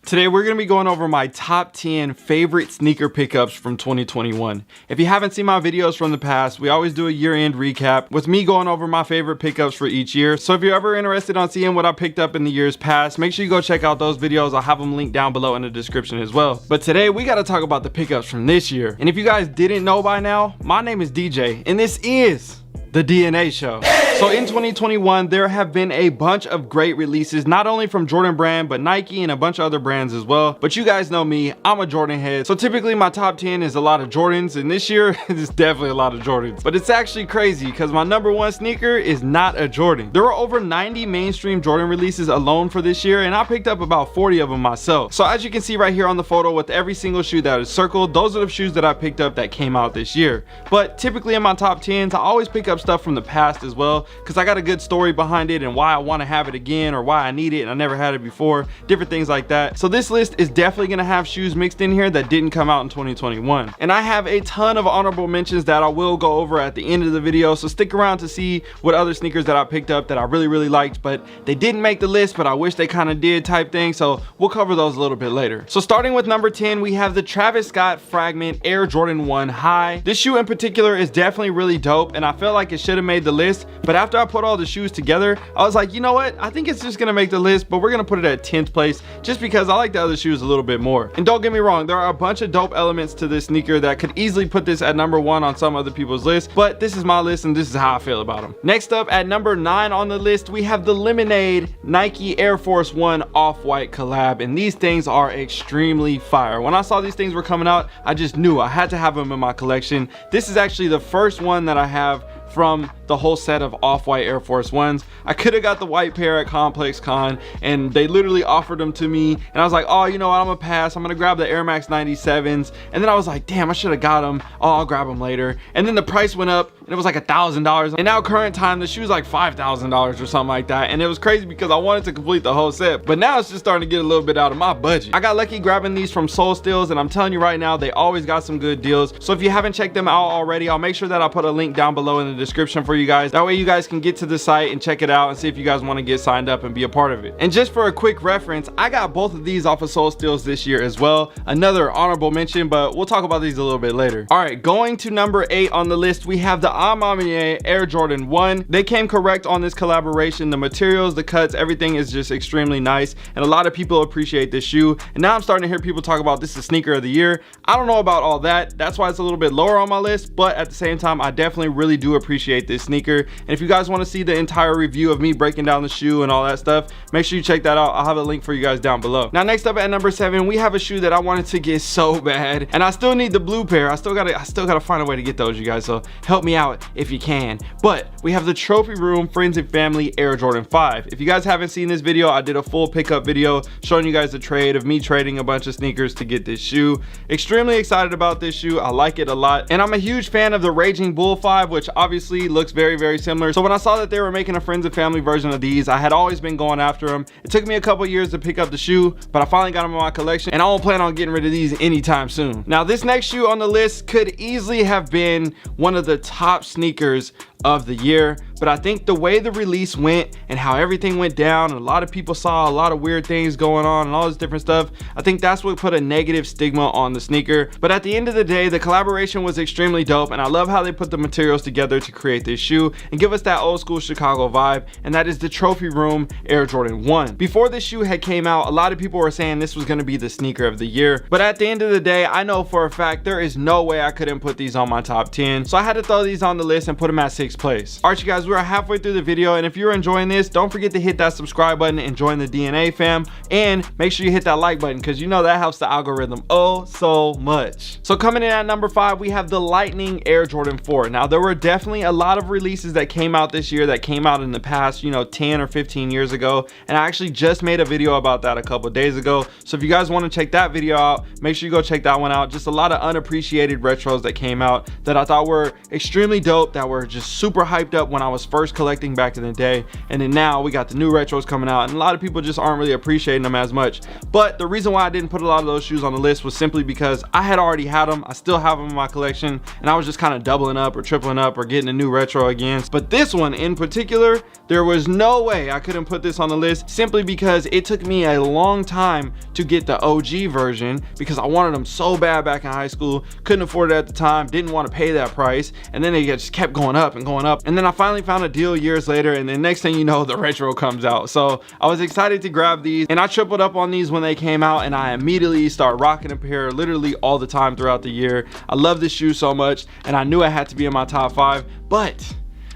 Today we're going to be going over my top 10 favorite sneaker pickups from 2021. If you haven't seen my videos from the past, we always do a year-end recap with me going over my favorite pickups for each year. So if you're ever interested on seeing what I picked up in the years past, make sure you go check out those videos. I'll have them linked down below in the description as well. But today we got to talk about the pickups from this year. And if you guys didn't know by now, my name is DJ and this is the DNA Show. So in 2021, there have been a bunch of great releases, not only from Jordan brand, but Nike and a bunch of other brands as well. But you guys know me, I'm a Jordan head. So typically my top 10 is a lot of Jordans, and this year it's definitely a lot of Jordans. But it's actually crazy because my number one sneaker is not a Jordan. There were over 90 mainstream Jordan releases alone for this year, and I picked up about 40 of them myself. So as you can see right here on the photo with every single shoe that is circled, those are the shoes that I picked up that came out this year. But typically in my top 10s, I always pick up stuff from the past as well, because I got a good story behind it and why I want to have it again or why I need it and I never had it before, different things like that. So this list is definitely going to have shoes mixed in here that didn't come out in 2021. And I have a ton of honorable mentions that I will go over at the end of the video, so stick around to see what other sneakers that I picked up that I really liked but they didn't make the list, but I wish they kind of did type thing. So we'll cover those a little bit later. So starting with number 10, we have the Travis Scott Fragment Air Jordan 1 High. This shoe in particular is definitely really dope and I feel like it should have made the list, but after I put all the shoes together, I was like, you know what, I think it's just gonna make the list, but we're gonna put it at 10th place just because I like the other shoes a little bit more. And don't get me wrong, there are a bunch of dope elements to this sneaker that could easily put this at number 1 on some other people's list, but this is my list and this is how I feel about them. Next up at number 9 on the list, we have the Lemonade Nike Air Force 1 Off-White collab, and these things are extremely fire. When I saw these things were coming out, I just knew I had to have them in my collection. This is actually the first one that I have from the whole set of Off-White Air Force Ones. I could have got the white pair at Complex Con and they literally offered them to me and I was like, oh, you know what, I'm gonna pass, I'm gonna grab the Air Max 97s. And then I was like, damn, I should have got them. Oh, I'll grab them later. And then the price went up and it was like $1,000, and now current time the shoe's like $5,000 or something like that. And it was crazy because I wanted to complete the whole set, but now it's just starting to get a little bit out of my budget. I got lucky grabbing these from Soul Steals, and I'm telling you right now, they always got some good deals. So if you haven't checked them out already, I'll make sure that I'll put a link down below in the description for you guys. That way you guys can get to the site and check it out and see if you guys want to get signed up and be a part of it. And just for a quick reference, I got both of these off of Soul Steals this year as well. Another honorable mention, but we'll talk about these a little bit later. All right, going to number 8 on the list, we have the Amamiye Air Jordan 1. They came correct on this collaboration. The materials, the cuts, everything is just extremely nice, and a lot of people appreciate this shoe. And now I'm starting to hear people talk about this is sneaker of the year. I don't know about all that. That's why it's a little bit lower on my list, but at the same time, I definitely really do appreciate this sneaker. And if you guys want to see the entire review of me breaking down the shoe and all that stuff, make sure you check that out. I'll have a link for you guys down below. Now next up at number 7, we have a shoe that I wanted to get so bad, and I still need the blue pair. I still gotta find a way to get those, you guys, so help me out if you can. But we have the Trophy Room Friends and Family Air Jordan 5. If you guys haven't seen this video, I did a full pickup video showing you guys the trade of me trading a bunch of sneakers to get this shoe. Extremely excited about this shoe. I like it a lot, and I'm a huge fan of the Raging Bull 5, which obviously looks very similar. So when I saw that they were making a Friends and Family version of these, I had always been going after them. It took me a couple years to pick up the shoe, but I finally got them in my collection, and I don't plan on getting rid of these anytime soon. Now this next shoe on the list could easily have been one of the top sneakers of the year, but I think the way the release went and how everything went down, and a lot of people saw a lot of weird things going on and all this different stuff, I think that's what put a negative stigma on the sneaker. But at the end of the day, the collaboration was extremely dope, and I love how they put the materials together to create this shoe and give us that old school Chicago vibe, and that is the Trophy Room Air Jordan 1. Before this shoe had came out, a lot of people were saying this was going to be the sneaker of the year, but at the end of the day, I know for a fact there is no way I couldn't put these on my top 10, so I had to throw these on the list and put them at 6th place. All right, you guys, we're halfway through the video, and if you're enjoying this, don't forget to hit that subscribe button and join the DNA fam, and make sure you hit that like button because you know that helps the algorithm oh so much. So coming in at number 5, we have the Lightning Air Jordan 4. Now there were definitely a lot of releases that came out this year that came out in the past, you know, 10 or 15 years ago, and I actually just made a video about that a couple days ago. So if you guys want to check that video out, make sure you go check that one out. Just a lot of unappreciated retros that came out that I thought were extremely dope, that were just super hyped up when I was first collecting back in the day, and then now we got the new retros coming out, and a lot of people just aren't really appreciating them as much. But the reason why I didn't put a lot of those shoes on the list was simply because I had already had them. I still have them in my collection, and I was just kind of doubling up or tripling up or getting a new retro again. But this one in particular, there was no way I couldn't put this on the list, simply because it took me a long time to get the OG version, because I wanted them so bad back in high school, couldn't afford it at the time, didn't want to pay that price, and then they just kept going up and going up, and then I finally found a deal years later, and then next thing you know, the retro comes out. So I was excited to grab these, and I tripled up on these when they came out, and I immediately started rocking a pair literally all the time throughout the year. I love this shoe so much, and I knew it had to be in my top 5, but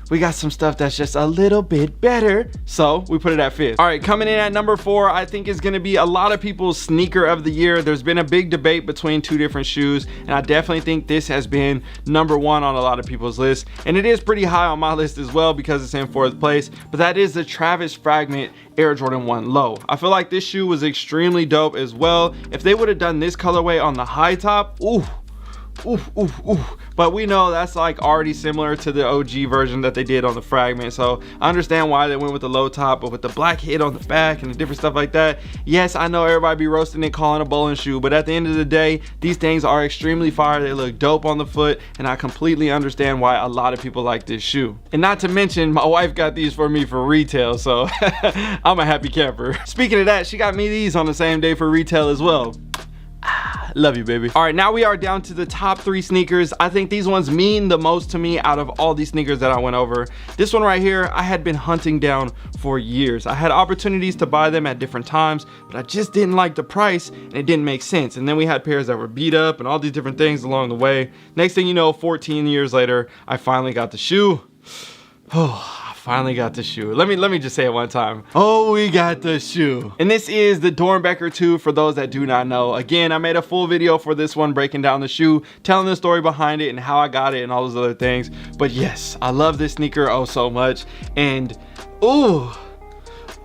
we got some stuff that's just a little bit better, so we put it at 5th. All right, coming in at number 4, I think is gonna be a lot of people's sneaker of the year. There's been a big debate between two different shoes, and I definitely think this has been number 1 on a lot of people's list, and it is pretty high on my list as well because it's in 4th place, but that is the Travis Fragment Air Jordan 1 Low. I feel like this shoe was extremely dope as well. If they would have done this colorway on the high top, ooh, but we know that's like already similar to the OG version that they did on the Fragment, so I understand why they went with the low top, but with the black hit on the back and the different stuff like that, yes, I know everybody be roasting it, calling a bowling shoe, but at the end of the day, these things are extremely fire. They look dope on the foot, and I completely understand why a lot of people like this shoe. And not to mention, my wife got these for me for retail, so I'm a happy camper. Speaking of that, she got me these on the same day for retail as well. Love you, baby. All right, now we are down to the top 3 sneakers. I think these ones mean the most to me out of all these sneakers that I went over. This one right here, I had been hunting down for years. I had opportunities to buy them at different times, but I just didn't like the price, and it didn't make sense. And then we had pairs that were beat up and all these different things along the way. Next thing you know, 14 years later, I finally got the shoe. Oh, finally got the shoe. Let me just say it one time. Oh, we got the shoe. And this is the Doernbecher 2 for those that do not know. Again, I made a full video for this one breaking down the shoe, telling the story behind it and how I got it and all those other things. But yes, I love this sneaker oh so much. And ooh,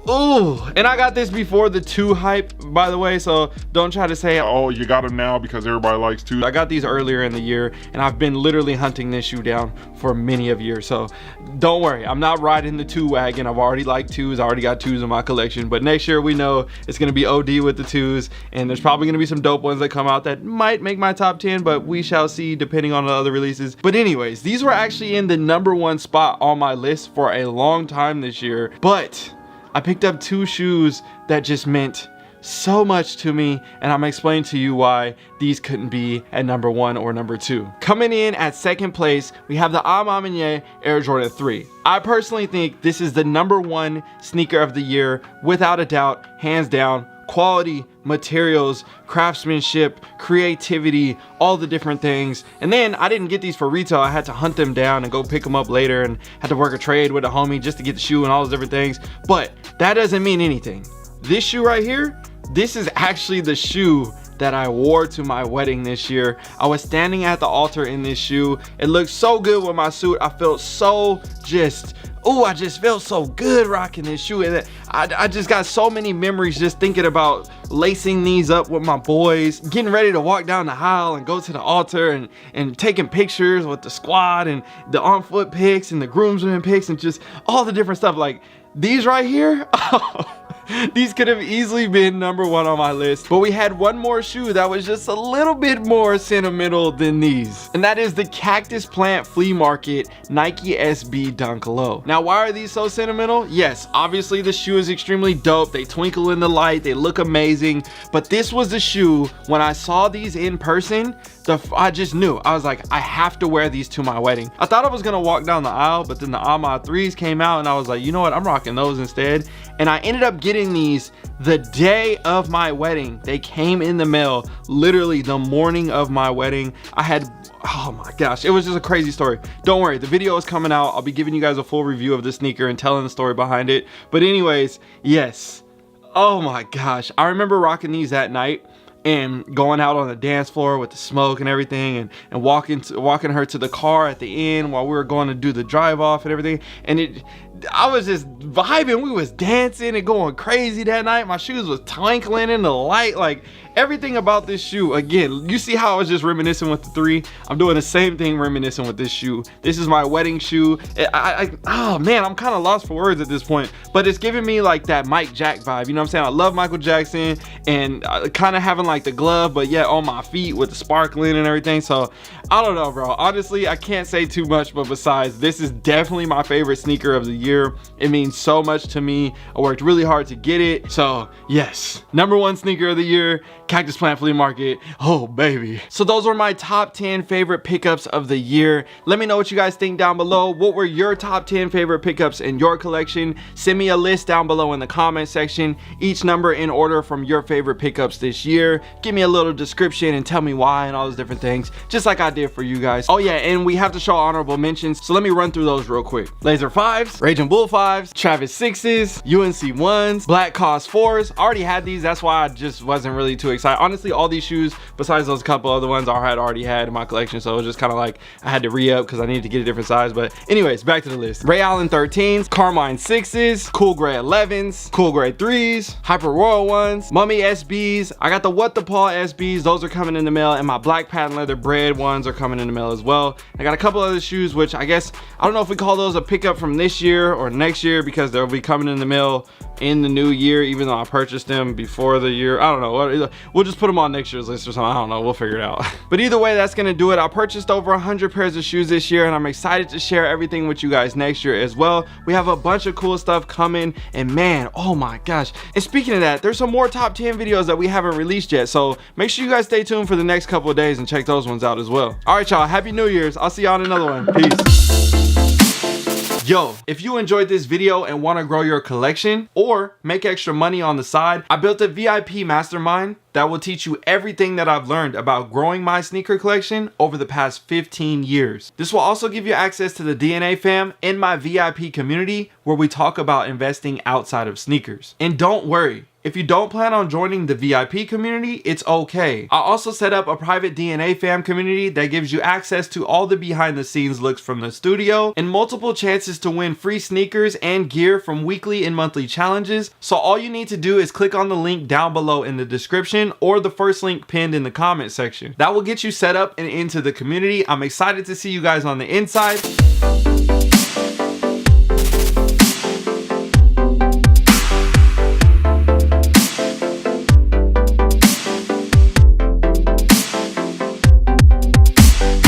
and I got this before the 2 hype, by the way, so don't try to say, oh, you got them now because everybody likes 2. I got these earlier in the year, and I've been literally hunting this shoe down for many of years, so don't worry, I'm not riding the 2 wagon. I've already liked 2s, I already got 2s in my collection, but next year we know it's gonna be OD with the 2s, and there's probably gonna be some dope ones that come out that might make my top 10, but we shall see depending on the other releases. But anyways, these were actually in the number 1 spot on my list for a long time this year, but I picked up 2 shoes that just meant so much to me, and I'm explaining to you why these couldn't be at number 1 or number 2. Coming in at 2nd place, we have the A Ma Maniére Air Jordan 3. I personally think this is the number 1 sneaker of the year, without a doubt, hands down. Quality, materials, craftsmanship, creativity, all the different things. And then I didn't get these for retail. I had to hunt them down and go pick them up later, and had to work a trade with a homie just to get the shoe and all those different things. But that doesn't mean anything. This shoe right here, this is actually the shoe that I wore to my wedding this year. I was standing at the altar in this shoe. It looked so good with my suit. I felt so I just felt so good rocking this shoe, and I just got so many memories just thinking about lacing these up with my boys, getting ready to walk down the aisle and go to the altar, and taking pictures with the squad and the on foot pics and the groomsmen pics and just all the different stuff. Like these right here, these could have easily been number 1 on my list, but we had one more shoe that was just a little bit more sentimental than these, and that is the Cactus Plant Flea Market Nike SB Dunk Low. Now, why are these so sentimental? Yes, obviously the shoe is extremely dope. They twinkle in the light, they look amazing, but this was the shoe, when I saw these in person, I just knew. I was like, I have to wear these to my wedding. I thought I was gonna walk down the aisle, but then the A Ma 3s came out, and I was like, you know what, I'm rocking those instead. And I ended up getting these the day of my wedding. They came in the mail literally the morning of my wedding. Oh my gosh, it was just a crazy story. Don't worry, the video is coming out. I'll be giving you guys a full review of this sneaker and telling the story behind it. But anyways, yes, oh my gosh, I remember rocking these that night and going out on the dance floor with the smoke and everything, and walking her to the car at the end while we were going to do the drive off and everything. And I was just vibing. We was dancing and going crazy that night. My shoes was twinkling in the light. Like, everything about this shoe, again, you see how I was just reminiscing with the 3? I'm doing the same thing, reminiscing with this shoe. This is my wedding shoe. Oh man, I'm kind of lost for words at this point, but it's giving me like that Mike Jack vibe. You know what I'm saying? I love Michael Jackson, and kind of having like the glove, but yet on my feet with the sparkling and everything. So I don't know, bro. Honestly, I can't say too much, but besides, this is definitely my favorite sneaker of the year. It means so much to me. I worked really hard to get it. So yes, #1 sneaker of the year, Cactus Plant Flea Market. Oh baby. So those were my top 10 favorite pickups of the year. Let me know what you guys think down below. What were your top 10 favorite pickups in your collection? Send me a list down below in the comment section, each number in order from your favorite pickups this year. Give me a little description and tell me why and all those different things, just like I did for you guys. Oh yeah, and we have to show honorable mentions, so let me run through those real quick. Laser 5s, Raging Bull 5s, Travis 6s, UNC 1s, Black Cause 4s. I already had these, that's why I just wasn't really too excited. Honestly, all these shoes, besides those couple other ones, I had already had in my collection, so it was just kind of like I had to re-up because I needed to get a different size. But anyways, back to the list. Ray Allen 13s, Carmine 6s, Cool Gray 11s, Cool Gray 3s, Hyper Royal 1s, Mummy SBs. I got the What the Paw SBs, those are coming in the mail, and my black patent leather bread ones are coming in the mail as well. I got a couple other shoes, which I guess, I don't know if we call those a pickup from this year or next year, because they'll be coming in the mail in the new year, even though I purchased them before the year. I don't know, we'll just put them on next year's list or something. I don't know, we'll figure it out. But either way, that's gonna do it. I purchased over 100 pairs of shoes this year, and I'm excited to share everything with you guys next year as well. We have a bunch of cool stuff coming, and man, oh my gosh. And speaking of that, there's some more top 10 videos that we haven't released yet, so make sure you guys stay tuned for the next couple of days and check those ones out as well. All right, y'all, happy New Year's. I'll see y'all in another one. Peace. Yo, if you enjoyed this video and want to grow your collection or make extra money on the side, I built a VIP mastermind that will teach you everything that I've learned about growing my sneaker collection over the past 15 years. This will also give you access to the DNA fam in my VIP community, where we talk about investing outside of sneakers. And don't worry, if you don't plan on joining the VIP community, it's okay. I also set up a private DNA fam community that gives you access to all the behind the scenes looks from the studio and multiple chances to win free sneakers and gear from weekly and monthly challenges. So all you need to do is click on the link down below in the description, or the first link pinned in the comment section. That will get you set up and into the community. I'm excited to see you guys on the inside.